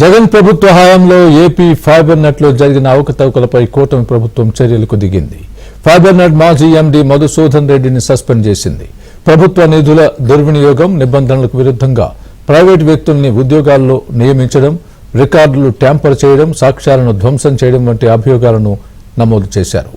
జగన్ ప్రభుత్వ హయాంలో AP fibre net లో జరిగిన అవకతవకలపై కూటమి ప్రభుత్వం చర్యలకు దిగింది. ఫైబర్ నెట్ మాజీ ఎండీ మధుసూదన్ రెడ్డిని సస్పెండ్ చేసింది. ప్రభుత్వ నిధుల దుర్వినియోగం, నిబంధనలకు విరుద్ధంగా ప్రైవేటు వ్యక్తుల్ని ఉద్యోగాల్లో నియమించడం, రికార్డులు ట్యాంపర్ చేయడం, సాక్ష్యాలను ధ్వంసం చేయడం వంటి అభియోగాలను నమోదు చేశారు.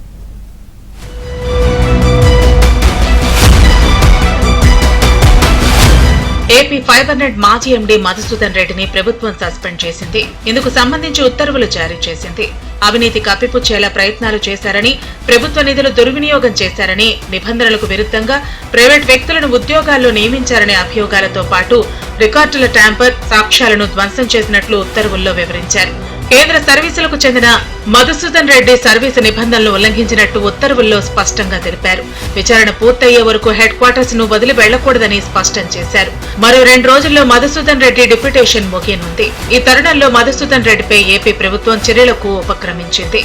ఏపీ ఫైబర్ నెట్ మాజీ ఎండీ మధుసూదన్ రెడ్డిని ప్రభుత్వం సస్పెండ్ చేసింది. ఇందుకు సంబంధించి ఉత్తర్వులు జారీ చేసింది. అవినీతి కప్పిపుచ్చేలా ప్రయత్నాలు చేశారని, ప్రభుత్వ నిధులు దుర్వినియోగం చేశారని, నిబంధనలకు విరుద్ధంగా ప్రైవేట్ వ్యక్తులను ఉద్యోగాల్లో నియమించారనే అభియోగాలతో పాటు రికార్డుల ట్యాంపర్, సాక్ష్యాలను ధ్వంసం చేసినట్లు ఉత్తర్వుల్లో వివరించారు. కేంద్ర సర్వీసులకు చెందిన మధుసూదన్ రెడ్డి సర్వీసు నిబంధనలు ఉల్లంఘించినట్టు ఉత్తర్వుల్లో స్పష్టంగా తెలిపారు. విచారణ పూర్తయ్యే వరకు హెడ్ క్వార్టర్స్ ను వదిలి వెళ్లకూడదని స్పష్టం చేశారు. మరో 2 రోజుల్లో మధుసూదన్ రెడ్డి డిప్యుటేషన్ ముగియనుంది. ఈ తరుణంలో మధుసూదన్ రెడ్డిపై ఏపీ ప్రభుత్వం చర్యలకు ఉపక్రమించింది.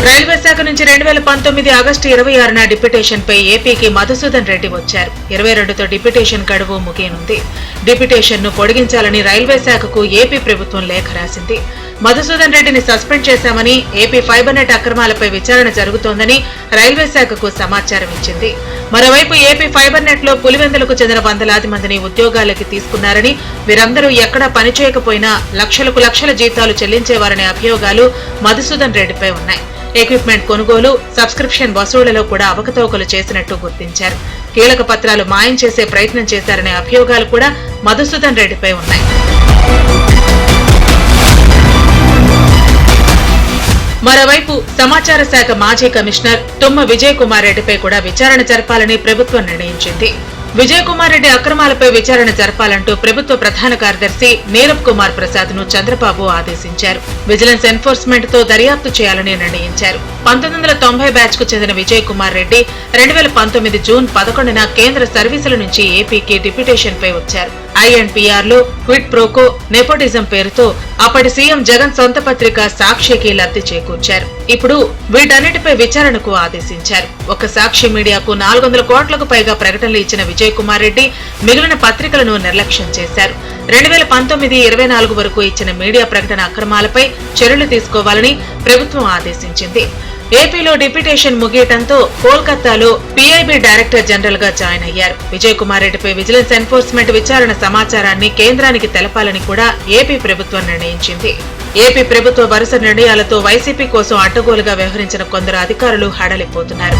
రైల్వే శాఖ నుంచి 2019 ఆగస్టు 26న డిప్యుటేషన్ పై ఏపీకి మధుసూదన్ రెడ్డి వచ్చారు. 22తో డిప్యుటేషన్ గడువు ముగియనుంది. డిప్యుటేషన్ ను పొడిగించాలని రైల్వే శాఖకు ఏపీ ప్రభుత్వం లేఖ రాసింది. మధుసూదన్ రెడ్డిని సస్పెండ్ చేశామని, ఏపీ ఫైబర్ నెట్ అక్రమాలపై విచారణ జరుగుతోందని రైల్వే శాఖకు సమాచారం ఇచ్చింది. మరోవైపు ఏపీ ఫైబర్ నెట్ లో పులివెందులకు చెందిన వందలాది మందిని ఉద్యోగాలకి తీసుకున్నారని, వీరందరూ ఎక్కడా పనిచేయకపోయినా లక్షల జీతాలు చెల్లించేవారనే అభియోగాలు మధుసూదన్ రెడ్డిపై ఉన్నాయి. ఎక్విప్మెంట్ కొనుగోలు, సబ్స్క్రిప్షన్ వసూళ్లలో కూడా అవకతవకలు చేసినట్టు గుర్తించారు. కీలక పత్రాలు మాయం చేసే ప్రయత్నం చేశారనే అభియోగాలు కూడా మధుసూదన్ రెడ్డిపై ఉన్నాయి. మరోవైపు సమాచార శాఖ మాజీ కమిషనర్ తుమ్మ విజయ్ కుమార్ రెడ్డిపై కూడా విచారణ జరపాలని ప్రభుత్వం నిర్ణయించింది. విజయ్ కుమార్ రెడ్డి అక్రమాలపై విచారణ జరపాలంటూ ప్రభుత్వ ప్రధాన కార్యదర్శి నీరబ్ కుమార్ ప్రసాద్ ను చంద్రబాబు ఆదేశించారు. విజిలెన్స్ ఎన్ఫోర్స్మెంట్ తో దర్యాప్తు చేయాలని నిర్ణయించారు. 1990 బ్యాచ్ కు చెందిన విజయ్ కుమార్ రెడ్డి 2019 జూన్ 11న కేంద్ర సర్వీసుల నుంచి ఏపీకి డిప్యుటేషన్ పై వచ్చారు. INPR లో క్విడ్ ప్రోకో, నెపోటిజం పేరుతో అప్పటి సీఎం జగన్ సొంత పత్రిక సాక్షికి లబ్ధి చేకూర్చారు. ఇప్పుడు వీటన్నిటిపై విచారణకు ఆదేశించారు. ఒక సాక్షి మీడియాకు 400 కోట్లకు పైగా ప్రకటనలు ఇచ్చిన విజయ్ కుమార్ రెడ్డి మిగిలిన పత్రికలను నిర్లక్ష్యం చేశారు. 2019-24 వరకు ఇచ్చిన మీడియా ప్రకటన అక్రమాలపై చర్యలు తీసుకోవాలని ప్రభుత్వం ఆదేశించింది. ఏపీలో డిప్యుటేషన్ ముగియటంతో కోల్కతాలో PIB డైరెక్టర్ జనరల్ గా జాయిన్ అయ్యారు. విజయ్ కుమార్ రెడ్డిపై విజిలెన్స్ ఎన్ఫోర్స్మెంట్ విచారణ సమాచారాన్ని కేంద్రానికి తెలపాలని కూడా ఏపీ ప్రభుత్వం నిర్ణయించింది. ఏపీ ప్రభుత్వ వరుస నిర్ణయాలతో వైసీపీ కోసం అడ్డగోలుగా వ్యవహరించిన కొందరు అధికారులు హడలిపోతున్నారు.